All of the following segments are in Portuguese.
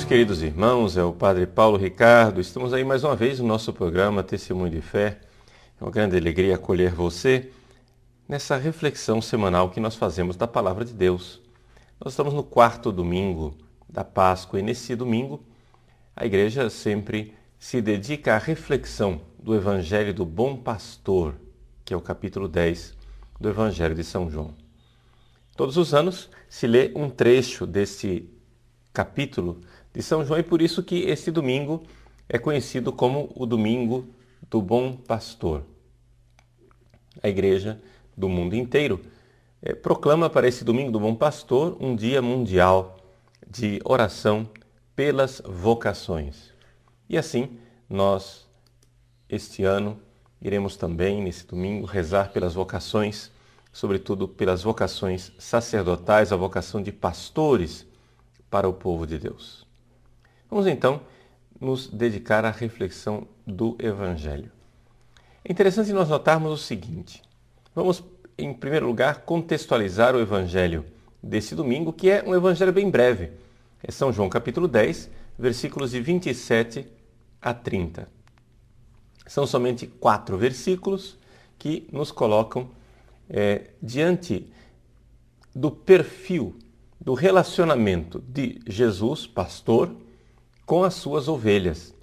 queridos irmãos, é o Padre Paulo Ricardo. Estamos aí mais uma vez no nosso programa Testemunho de Fé. É uma grande alegria acolher você nessa reflexão semanal que nós fazemos da Palavra de Deus. Nós estamos no 4º domingo da Páscoa e nesse domingo a Igreja sempre se dedica à reflexão do Evangelho do Bom Pastor, que é o capítulo 10 do Evangelho de São João. Todos os anos se lê um trecho deste capítulo de São João e por isso que este domingo é conhecido como o Domingo do Bom Pastor. A Igreja do mundo inteiro proclama para esse Domingo do Bom Pastor um dia mundial de oração pelas vocações. E assim, nós, este ano, iremos também, nesse domingo, rezar pelas vocações, sobretudo pelas vocações sacerdotais, a vocação de pastores para o povo de Deus. Vamos então nos dedicar à reflexão do Evangelho. É interessante nós notarmos o seguinte. Vamos, em primeiro lugar, contextualizar o Evangelho desse domingo, que é um Evangelho bem breve. É São João capítulo 10, versículos de 27 a 30. São somente 4 versículos que nos colocam diante do perfil, do relacionamento de Jesus, pastor, com as suas ovelhas.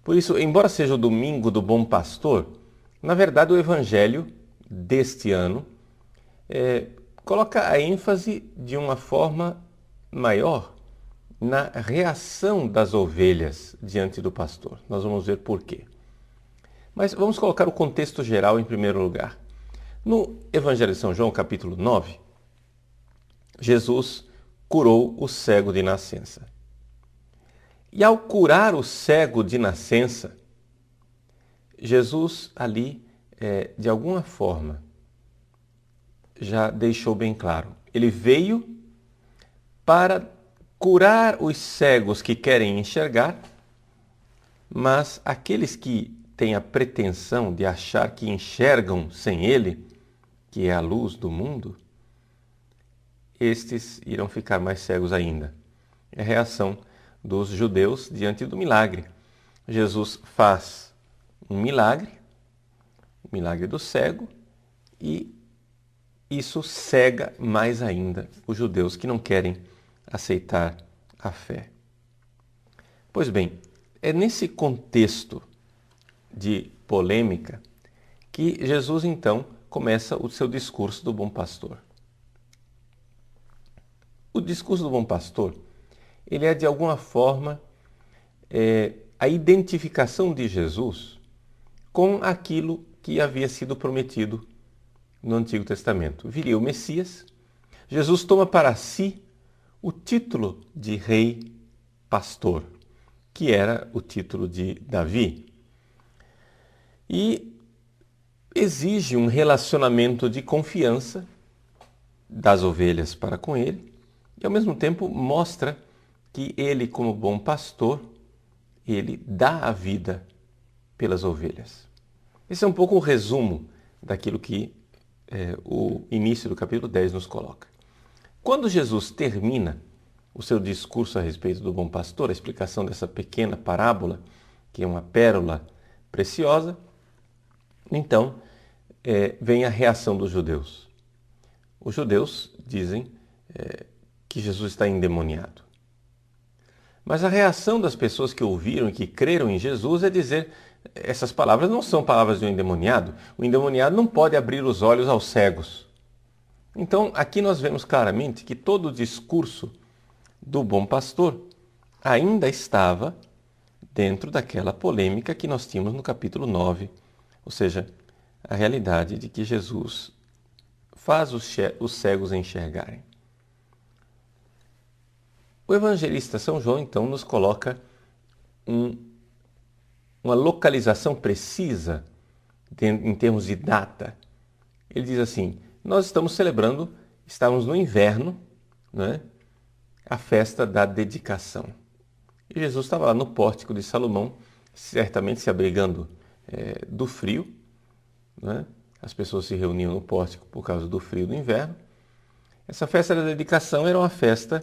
Por isso, embora seja o Domingo do Bom Pastor, na verdade o Evangelho deste ano coloca a ênfase de uma forma maior na reação das ovelhas diante do pastor. Nós vamos ver por quê. Mas vamos colocar o contexto geral em primeiro lugar. No Evangelho de São João, capítulo 9, Jesus curou o cego de nascença. E ao curar o cego de nascença, Jesus ali, de alguma forma, já deixou bem claro. Ele veio para curar os cegos que querem enxergar, mas aqueles que têm a pretensão de achar que enxergam sem ele, que é a luz do mundo, estes irão ficar mais cegos ainda. É a reação dos judeus diante do milagre. Jesus faz um milagre, o milagre do cego, e isso cega mais ainda os judeus que não querem aceitar a fé. Pois bem, é nesse contexto de polêmica que Jesus então começa o seu discurso do Bom Pastor. O discurso do Bom Pastor, ele é de alguma forma a identificação de Jesus com aquilo que havia sido prometido no Antigo Testamento. Viria o Messias, Jesus toma para si o título de rei pastor, que era o título de Davi, e exige um relacionamento de confiança das ovelhas para com ele, e ao mesmo tempo mostra que ele, como bom pastor, ele dá a vida pelas ovelhas. Esse é um pouco o resumo daquilo que o início do capítulo 10 nos coloca. Quando Jesus termina o seu discurso a respeito do bom pastor, a explicação dessa pequena parábola, que é uma pérola preciosa, então vem a reação dos judeus. Os judeus dizem que Jesus está endemoniado. Mas a reação das pessoas que ouviram e que creram em Jesus é dizer: essas palavras não são palavras de um endemoniado. O endemoniado não pode abrir os olhos aos cegos. Então, aqui nós vemos claramente que todo o discurso do bom pastor ainda estava dentro daquela polêmica que nós tínhamos no capítulo 9, ou seja, a realidade de que Jesus faz os cegos enxergarem. O evangelista São João, então, nos coloca uma localização precisa em termos de data. Ele diz assim: nós estamos no inverno, né, a festa da dedicação. E Jesus estava lá no pórtico de Salomão, certamente se abrigando do frio, né? As pessoas se reuniam no pórtico por causa do frio do inverno. Essa festa da dedicação era uma festa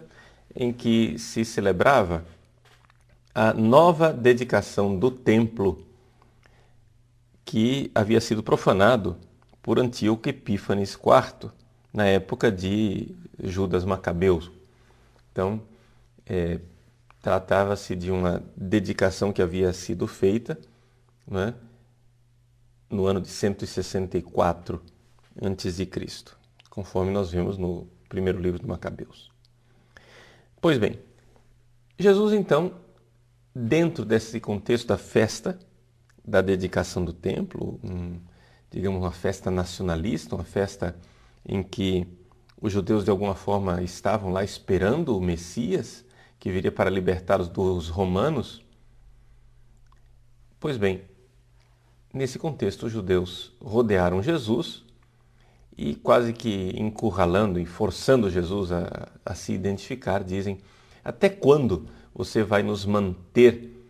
em que se celebrava a nova dedicação do templo que havia sido profanado por Antíoco Epífanes IV, na época de Judas Macabeu. Então, tratava-se de uma dedicação que havia sido feita, né, no ano de 164 a.C., conforme nós vemos no primeiro livro de Macabeus. Pois bem, Jesus então, dentro desse contexto da festa, da dedicação do templo, digamos uma festa nacionalista, uma festa em que os judeus de alguma forma estavam lá esperando o Messias, que viria para libertá-los dos romanos. Pois bem, nesse contexto os judeus rodearam Jesus e quase que encurralando e forçando Jesus a se identificar, dizem: até quando você vai nos manter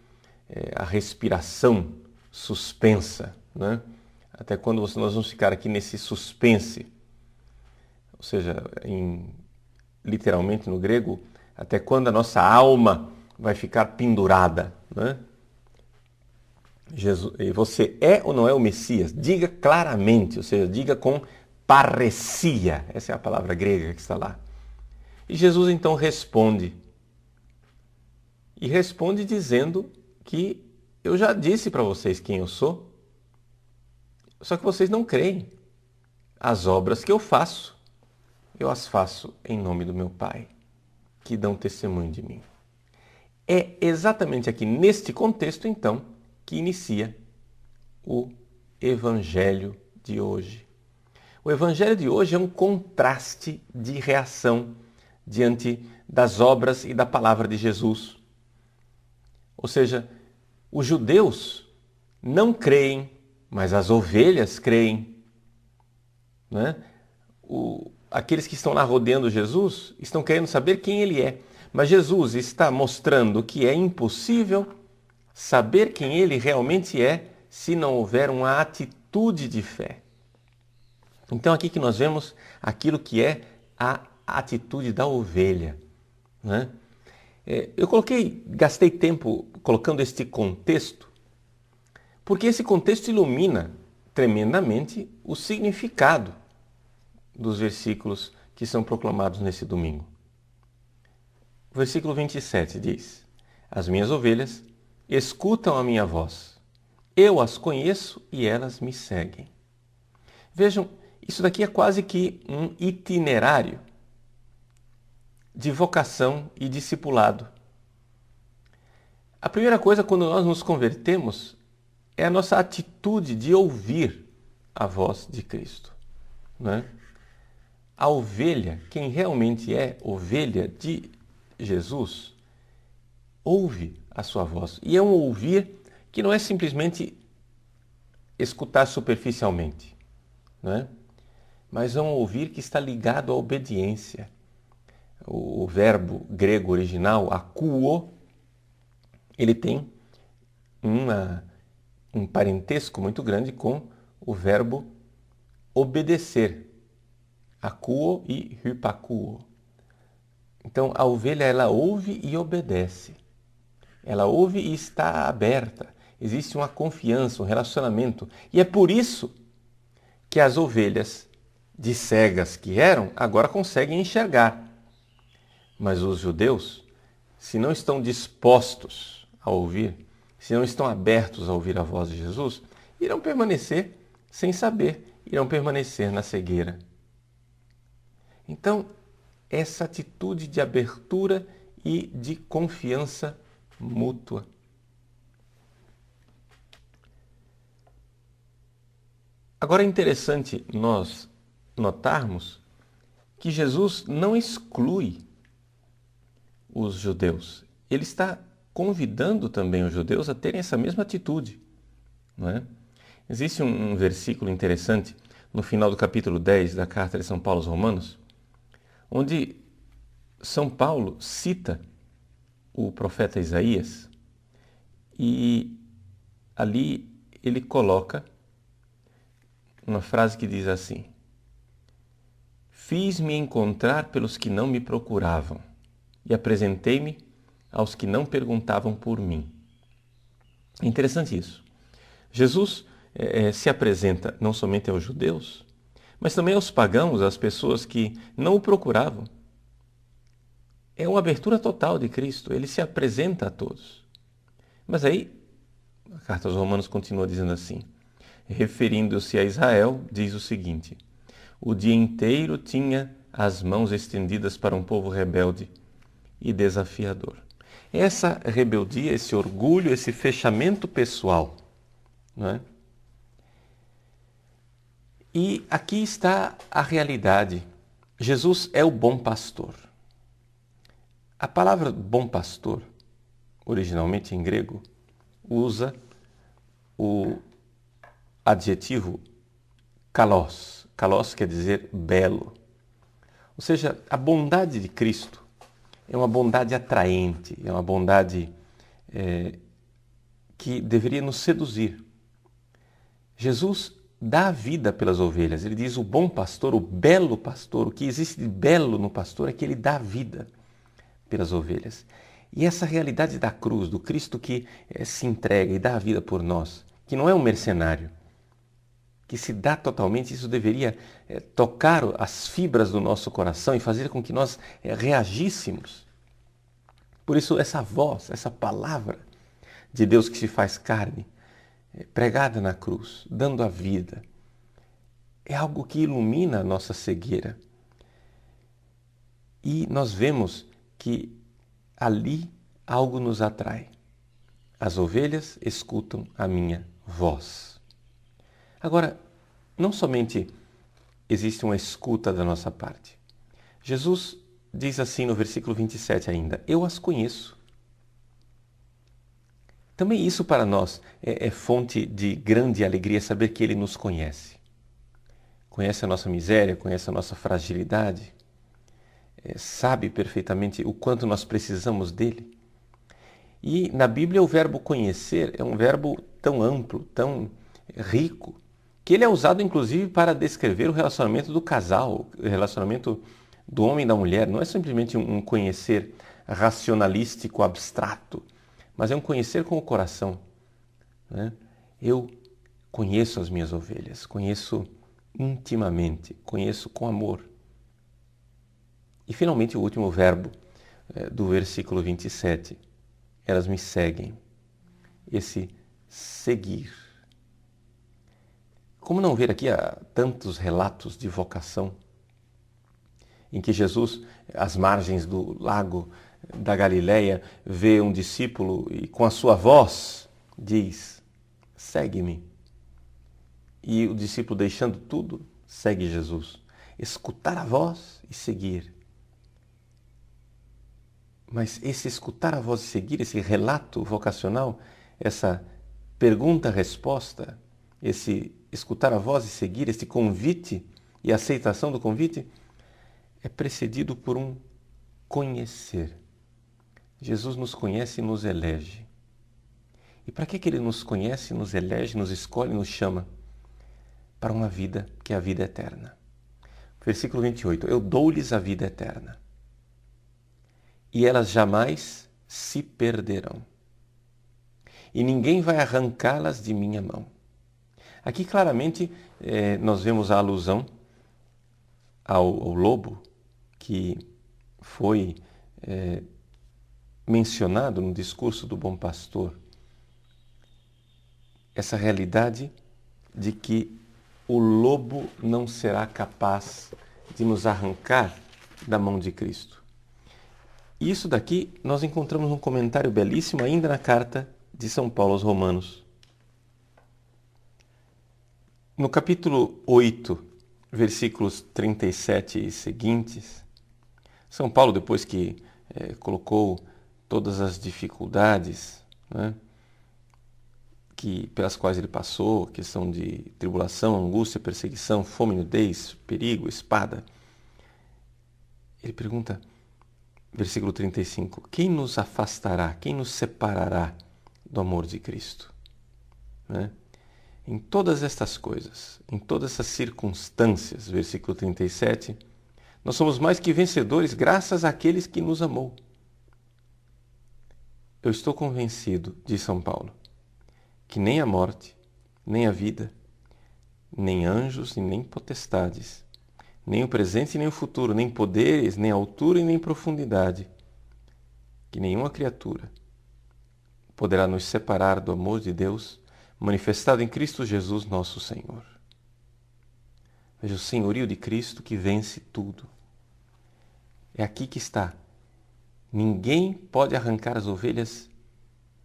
a respiração suspensa, né? Até quando nós vamos ficar aqui nesse suspense? Ou seja, literalmente no grego, até quando a nossa alma vai ficar pendurada, né? Jesus, e você é ou não é o Messias? Diga claramente, ou seja, diga com parecia. Essa é a palavra grega que está lá. E Jesus então responde. E responde dizendo que eu já disse para vocês quem eu sou, só que vocês não creem. As obras que eu faço, eu as faço em nome do meu Pai, que dão testemunho de mim. É exatamente aqui neste contexto, então, que inicia o Evangelho de hoje. O Evangelho de hoje é um contraste de reação diante das obras e da palavra de Jesus. Ou seja, os judeus não creem, mas as ovelhas creem, né? Aqueles que estão lá rodeando Jesus estão querendo saber quem ele é. Mas Jesus está mostrando que é impossível saber quem ele realmente é se não houver uma atitude de fé. Então aqui que nós vemos aquilo que é a atitude da ovelha, né? Eu gastei tempo colocando este contexto, porque esse contexto ilumina tremendamente o significado dos versículos que são proclamados nesse domingo. O versículo 27 diz: as minhas ovelhas escutam a minha voz, eu as conheço e elas me seguem. Vejam, isso daqui é quase que um itinerário de vocação e discipulado. A primeira coisa, quando nós nos convertemos, é a nossa atitude de ouvir a voz de Cristo, né? A ovelha, quem realmente é ovelha de Jesus, ouve a sua voz. E é um ouvir que não é simplesmente escutar superficialmente, né? Mas é um ouvir que está ligado à obediência. O verbo grego original, akouo, ele tem um parentesco muito grande com o verbo obedecer, akouo e hypakouo. Então a ovelha, ela ouve e obedece. Ela ouve e está aberta. Existe uma confiança, um relacionamento. E é por isso que as ovelhas de cegas que eram, agora conseguem enxergar. Mas os judeus, se não estão dispostos a ouvir, se não estão abertos a ouvir a voz de Jesus, irão permanecer sem saber, irão permanecer na cegueira. Então, essa atitude de abertura e de confiança mútua. Agora é interessante nós notarmos que Jesus não exclui os judeus. Ele está convidando também os judeus a terem essa mesma atitude, não é? Existe um versículo interessante no final do capítulo 10 da carta de São Paulo aos Romanos, onde São Paulo cita o profeta Isaías e ali ele coloca uma frase que diz assim: fiz-me encontrar pelos que não me procuravam e apresentei-me aos que não perguntavam por mim. É interessante isso. Jesus se apresenta não somente aos judeus, mas também aos pagãos, às pessoas que não o procuravam. É uma abertura total de Cristo, ele se apresenta a todos. Mas aí, a carta aos Romanos continua dizendo assim, referindo-se a Israel, diz o seguinte: o dia inteiro tinha as mãos estendidas para um povo rebelde e desafiador. Essa rebeldia, esse orgulho, esse fechamento pessoal, não é? E aqui está a realidade. Jesus é o bom pastor. A palavra bom pastor, originalmente em grego, usa o adjetivo kalos. Kalos quer dizer belo. Ou seja, a bondade de Cristo é uma bondade atraente, é uma bondade que deveria nos seduzir. Jesus dá a vida pelas ovelhas. Ele diz o bom pastor, o belo pastor, o que existe de belo no pastor é que ele dá a vida pelas ovelhas. E essa realidade da cruz, do Cristo que se entrega e dá a vida por nós, que não é um mercenário, que se dá totalmente, isso deveria tocar as fibras do nosso coração e fazer com que nós reagíssemos. Por isso essa voz, essa palavra de Deus que se faz carne, pregada na cruz, dando a vida, é algo que ilumina a nossa cegueira. E nós vemos que ali algo nos atrai. As ovelhas escutam a minha voz. Agora, não somente existe uma escuta da nossa parte. Jesus diz assim no versículo 27 ainda, eu as conheço. Também isso para nós é fonte de grande alegria saber que Ele nos conhece. Conhece a nossa miséria, conhece a nossa fragilidade, sabe perfeitamente o quanto nós precisamos dEle. E na Bíblia o verbo conhecer é um verbo tão amplo, tão rico, que ele é usado inclusive para descrever o relacionamento do casal, o relacionamento do homem e da mulher. Não é simplesmente um conhecer racionalístico, abstrato, mas é um conhecer com o coração, né? Eu conheço as minhas ovelhas, conheço intimamente, conheço com amor. E finalmente o último verbo do versículo 27, elas me seguem, esse seguir. Como não ver aqui tantos relatos de vocação, em que Jesus, às margens do lago da Galileia, vê um discípulo e com a sua voz diz, segue-me. E o discípulo, deixando tudo, segue Jesus. Escutar a voz e seguir. Mas esse escutar a voz e seguir, esse relato vocacional, essa pergunta-resposta, esse escutar a voz e seguir, esse convite e aceitação do convite, é precedido por um conhecer. Jesus nos conhece e nos elege. E para que Ele nos conhece, nos elege, nos escolhe, nos chama? Para uma vida que é a vida eterna. Versículo 28. Eu dou-lhes a vida eterna. E elas jamais se perderão. E ninguém vai arrancá-las de minha mão. Aqui claramente nós vemos a alusão ao lobo que foi mencionado no discurso do bom pastor. Essa realidade de que o lobo não será capaz de nos arrancar da mão de Cristo. E isso daqui nós encontramos um comentário belíssimo ainda na carta de São Paulo aos Romanos. No capítulo 8, versículos 37 e seguintes, São Paulo, depois que colocou todas as dificuldades, né, pelas quais ele passou, questão de tribulação, angústia, perseguição, fome, nudez, perigo, espada, ele pergunta, versículo 35, quem nos afastará, quem nos separará do amor de Cristo? Né? Em todas estas coisas, em todas essas circunstâncias, versículo 37, nós somos mais que vencedores graças àqueles que nos amou. Eu estou convencido, diz São Paulo, que nem a morte, nem a vida, nem anjos e nem potestades, nem o presente e nem o futuro, nem poderes, nem altura e nem profundidade, que nenhuma criatura poderá nos separar do amor de Deus manifestado em Cristo Jesus, nosso Senhor. Veja o senhorio de Cristo que vence tudo. É aqui que está. Ninguém pode arrancar as ovelhas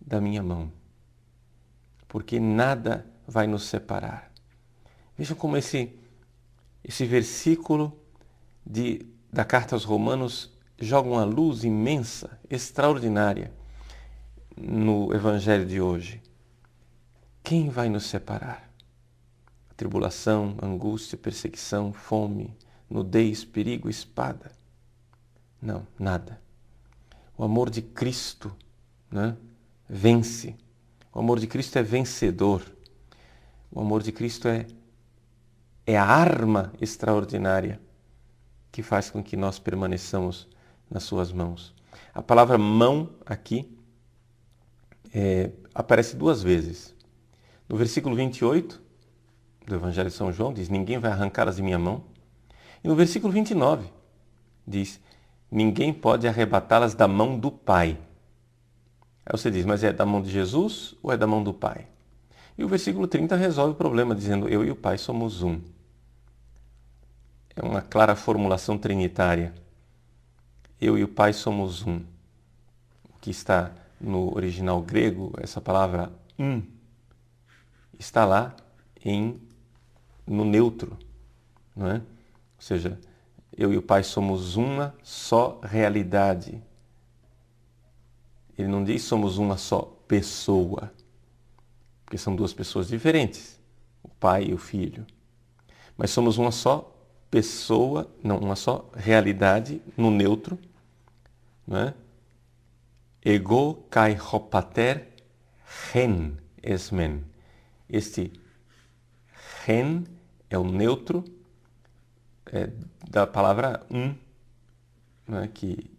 da minha mão, porque nada vai nos separar. Vejam como esse versículo da carta aos Romanos joga uma luz imensa, extraordinária, no Evangelho de hoje. Quem vai nos separar? A tribulação, angústia, perseguição, fome, nudez, perigo, espada? Não, nada. O amor de Cristo, né, vence. O amor de Cristo é vencedor. O amor de Cristo é a arma extraordinária que faz com que nós permaneçamos nas suas mãos. A palavra mão aqui aparece 2 vezes. No versículo 28 do Evangelho de São João diz: ninguém vai arrancá-las de minha mão. E no versículo 29 diz: ninguém pode arrebatá-las da mão do Pai. Aí você diz: mas é da mão de Jesus ou é da mão do Pai? E o versículo 30 resolve o problema, dizendo: eu e o Pai somos um. É uma clara formulação trinitária. Eu e o Pai somos um. O que está no original grego, essa palavra está lá no neutro, não é? Ou seja, eu e o Pai somos uma só realidade. Ele não diz somos uma só pessoa, porque são 2 pessoas diferentes, o Pai e o Filho. Mas somos uma só pessoa, não, uma só realidade no neutro, não é? Ego kai hopater hen esmen. Este hen é o neutro da palavra não é? que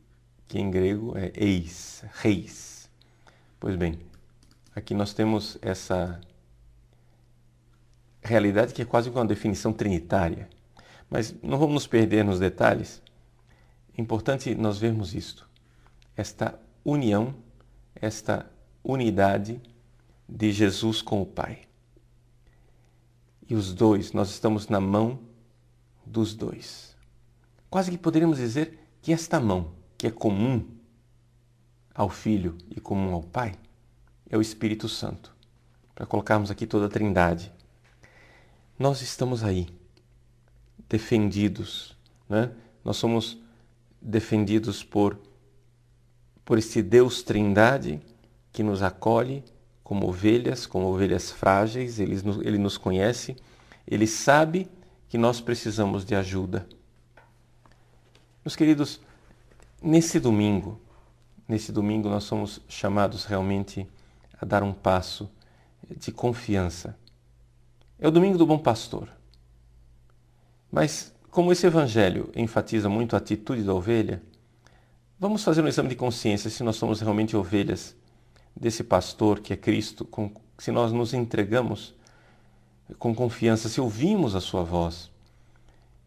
em grego é eis, reis. Pois bem, aqui nós temos essa realidade que é quase uma definição trinitária. Mas não vamos nos perder nos detalhes. É importante nós vermos isto. Esta união, esta unidade de Jesus com o Pai. E os dois, nós estamos na mão dos dois. Quase que poderíamos dizer que esta mão, que é comum ao Filho e comum ao Pai, é o Espírito Santo. Para colocarmos aqui toda a Trindade. Nós estamos aí, defendidos, né? Nós somos defendidos por este Deus Trindade que nos acolhe como ovelhas frágeis. Ele nos conhece, Ele sabe que nós precisamos de ajuda. Meus queridos, nesse domingo nós somos chamados realmente a dar um passo de confiança. É o domingo do Bom Pastor. Mas, como esse Evangelho enfatiza muito a atitude da ovelha, vamos fazer um exame de consciência se nós somos realmente ovelhas desse pastor que é Cristo, se nós nos entregamos com confiança, se ouvimos a sua voz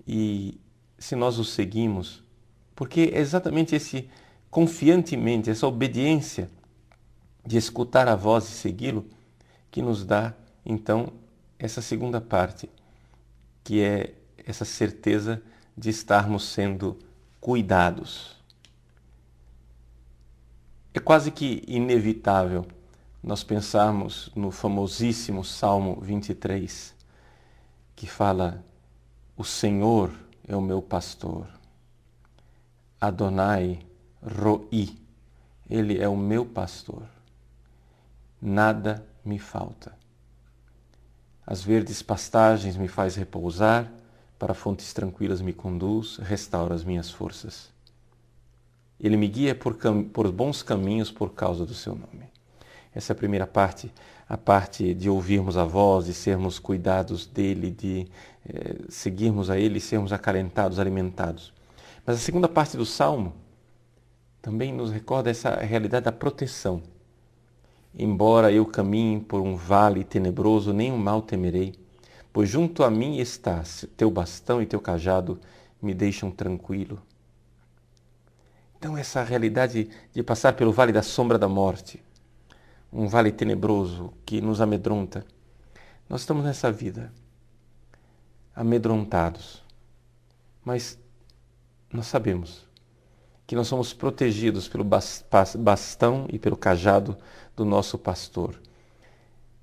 e se nós o seguimos, porque é exatamente confiantemente, essa obediência de escutar a voz e segui-lo, que nos dá, então, essa segunda parte, que é essa certeza de estarmos sendo cuidados. É quase que inevitável nós pensarmos no famosíssimo Salmo 23, que fala: o Senhor é o meu pastor, Adonai Roi, Ele é o meu pastor, nada me falta. As verdes pastagens me faz repousar, para fontes tranquilas me conduz, restaura as minhas forças. Ele me guia por bons caminhos por causa do seu nome. Essa é a primeira parte, a parte de ouvirmos a voz, de sermos cuidados dele, de seguirmos a ele, sermos acalentados, alimentados. Mas a segunda parte do Salmo também nos recorda essa realidade da proteção. embora eu caminhe por um vale tenebroso, nenhum mal temerei, pois junto a mim estás, teu bastão e teu cajado me deixam tranquilo. Então essa realidade de passar pelo vale da sombra da morte, um vale tenebroso que nos amedronta, nós estamos nessa vida amedrontados, mas nós sabemos que nós somos protegidos pelo bastão e pelo cajado do nosso pastor.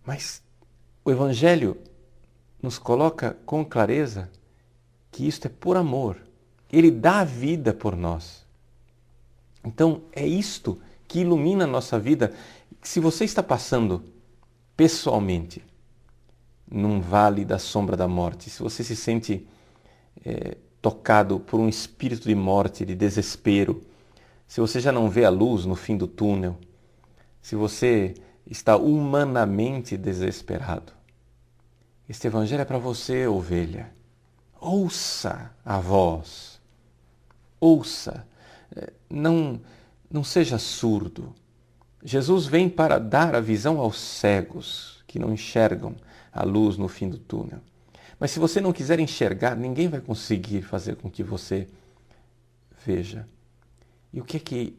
Mas o Evangelho nos coloca com clareza que isto é por amor. Ele dá a vida por nós. Então é isto que ilumina a nossa vida. Se você está passando pessoalmente num vale da sombra da morte, se você se sente tocado por um espírito de morte, de desespero, se você já não vê a luz no fim do túnel, se você está humanamente desesperado, este Evangelho é para você, ovelha. Ouça a voz, ouça, não seja surdo. Jesus vem para dar a visão aos cegos que não enxergam a luz no fim do túnel. Mas se você não quiser enxergar, ninguém vai conseguir fazer com que você veja. E o que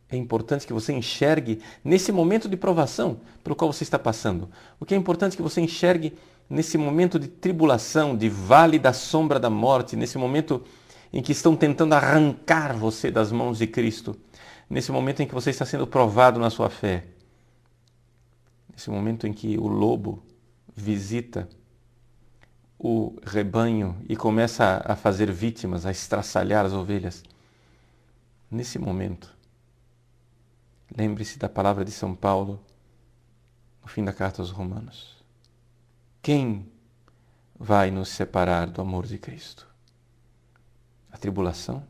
é importante que você enxergue nesse momento de provação pelo qual você está passando? O que é importante que você enxergue nesse momento de tribulação, de vale da sombra da morte, nesse momento em que estão tentando arrancar você das mãos de Cristo, nesse momento em que você está sendo provado na sua fé, nesse momento em que o lobo visita o rebanho e começa a fazer vítimas, a estraçalhar as ovelhas. Nesse momento, lembre-se da palavra de São Paulo no fim da carta aos Romanos. Quem vai nos separar do amor de Cristo? A tribulação,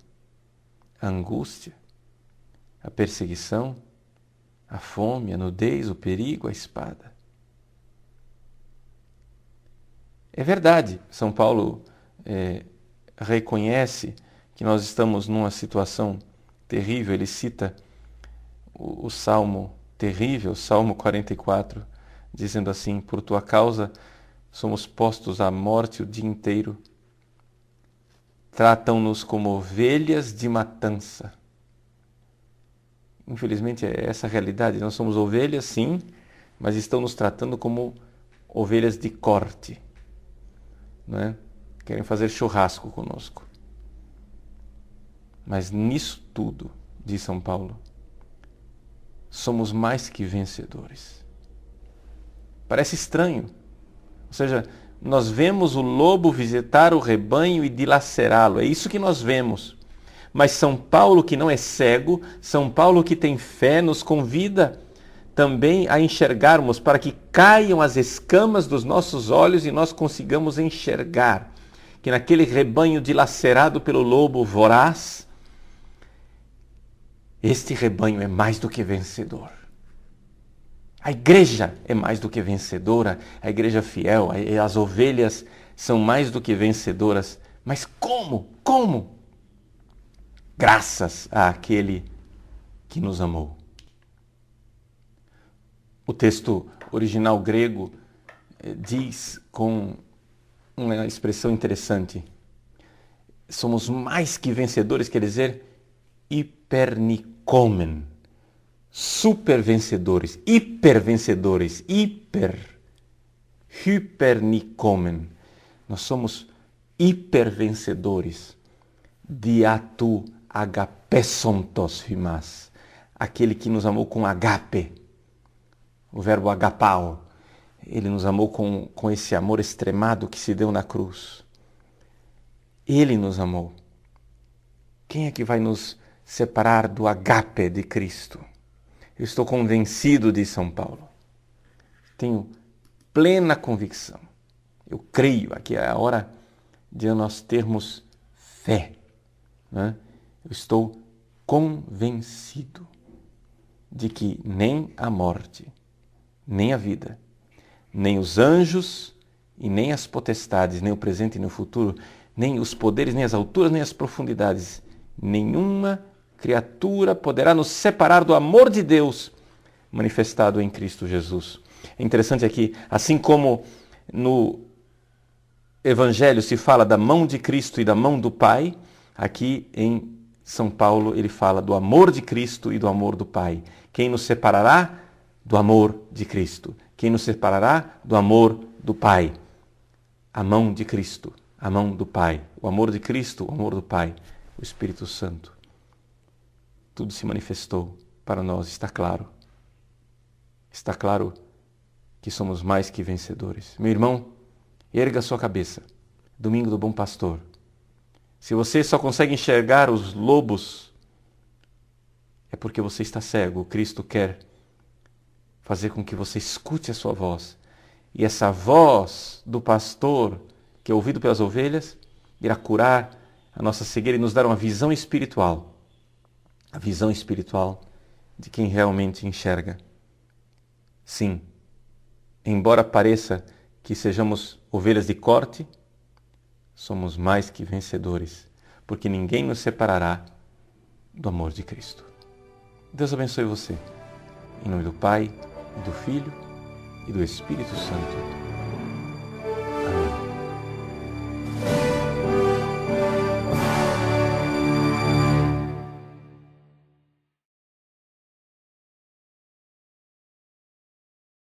a angústia, a perseguição, a fome, a nudez, o perigo, a espada. É verdade, São Paulo reconhece que nós estamos numa situação terrível. Ele cita o Salmo terrível, Salmo 44, dizendo assim: por tua causa somos postos à morte o dia inteiro, tratam-nos como ovelhas de matança. Infelizmente é essa a realidade. Nós somos ovelhas, sim, mas estão nos tratando como ovelhas de corte. Não é? Querem fazer churrasco conosco. Mas nisso tudo, diz São Paulo, somos mais que vencedores. Parece estranho. Ou seja, nós vemos o lobo visitar o rebanho e dilacerá-lo. É isso que nós vemos. Mas São Paulo, que não é cego, São Paulo que tem fé, nos convida também a enxergarmos, para que caiam as escamas dos nossos olhos e nós consigamos enxergar que naquele rebanho dilacerado pelo lobo voraz, este rebanho é mais do que vencedor. A igreja é mais do que vencedora, a igreja fiel, as ovelhas são mais do que vencedoras. Mas como? Como? Graças àquele que nos amou. O texto original grego diz com uma expressão interessante: somos mais que vencedores, quer dizer, hypernikomen, super vencedores, hipervencedores, hypernikomen. Nós somos hipervencedores, diatu agapesontos himas, aquele que nos amou com agape, o verbo agapao. Ele nos amou com esse amor extremado que se deu na cruz. Ele nos amou. Quem é que vai nos separar do agape de Cristo? Eu estou convencido, diz São Paulo. Tenho plena convicção. Eu creio, aqui é a hora de nós termos fé, né? Eu estou convencido de que nem a morte, nem a vida, nem os anjos e nem as potestades, nem o presente e nem o futuro, nem os poderes, nem as alturas, nem as profundidades, nenhuma criatura poderá nos separar do amor de Deus manifestado em Cristo Jesus. É interessante aqui, assim como no Evangelho se fala da mão de Cristo e da mão do Pai, aqui em São Paulo ele fala do amor de Cristo e do amor do Pai. Quem nos separará do amor de Cristo? Quem nos separará do amor do Pai? A mão de Cristo, a mão do Pai. O amor de Cristo, o amor do Pai, o Espírito Santo. Tudo se manifestou para nós, está claro. Está claro que somos mais que vencedores. Meu irmão, erga sua cabeça. Domingo do Bom Pastor. Se você só consegue enxergar os lobos, é porque você está cego. Cristo quer fazer com que você escute a sua voz. E essa voz do pastor, que é ouvido pelas ovelhas, irá curar a nossa cegueira e nos dar uma visão espiritual. A visão espiritual de quem realmente enxerga. Sim, embora pareça que sejamos ovelhas de corte, somos mais que vencedores, porque ninguém nos separará do amor de Cristo. Deus abençoe você. Em nome do Pai, e do Filho e do Espírito Santo.